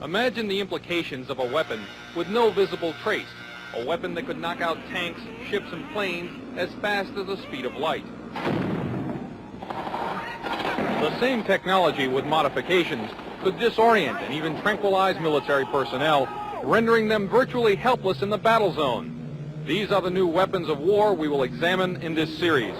Imagine the implications of a weapon with no visible trace, a weapon that could knock out tanks, ships, and planes as fast as the speed of light. The same technology with modifications could disorient and even tranquilize military personnel, rendering them virtually helpless in the battle zone. These are the new weapons of war we will examine in this series.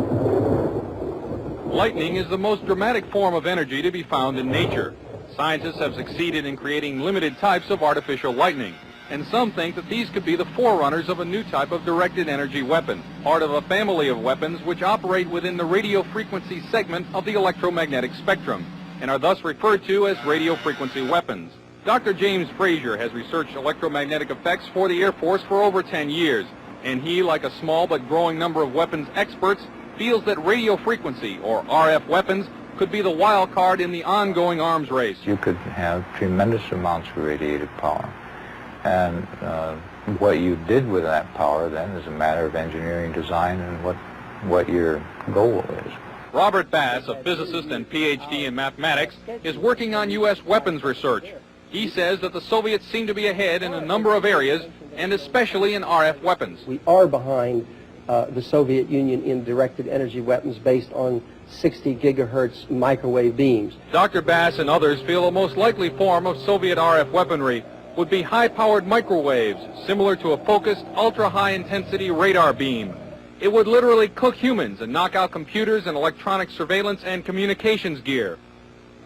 Lightning is the most dramatic form of energy to be found in nature. Scientists have succeeded in creating limited types of artificial lightning, and some think that these could be the forerunners of a new type of directed energy weapon, part of a family of weapons which operate within the radio frequency segment of the electromagnetic spectrum, and are thus referred to as radio frequency weapons. Dr. James Frazier has researched electromagnetic effects for the Air Force for over 10 years, and he, like a small but growing number of weapons experts, feels that radio frequency, or RF weapons, could be the wild card in the ongoing arms race. You could have tremendous amounts of radiative power. And what you did with that power then is a matter of engineering design and what your goal is. Robert Bass, a physicist and PhD in mathematics, is working on U.S. weapons research. He says that the Soviets seem to be ahead in a number of areas, and especially in RF weapons. We are behind the Soviet Union in directed energy weapons based on 60 gigahertz microwave beams. Dr. Bass and others feel the most likely form of Soviet RF weaponry would be high-powered microwaves, similar to a focused, ultra-high-intensity radar beam. It would literally cook humans and knock out computers and electronic surveillance and communications gear.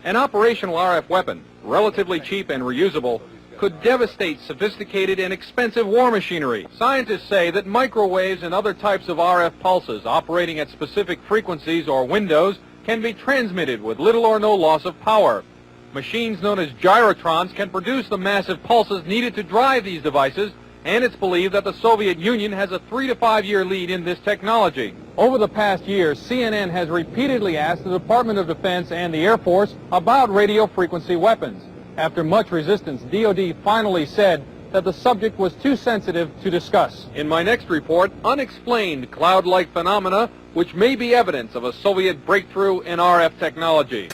An operational RF weapon, relatively cheap and reusable, could devastate sophisticated and expensive war machinery. Scientists say that microwaves and other types of RF pulses operating at specific frequencies or windows can be transmitted with little or no loss of power. Machines known as gyrotrons can produce the massive pulses needed to drive these devices, and it's believed that the Soviet Union has a 3 to 5 year lead in this technology. Over the past year, CNN has repeatedly asked the Department of Defense and the Air Force about radio frequency weapons. After much resistance, DoD finally said that the subject was too sensitive to discuss. In my next report, unexplained cloud-like phenomena which may be evidence of a Soviet breakthrough in RF technology.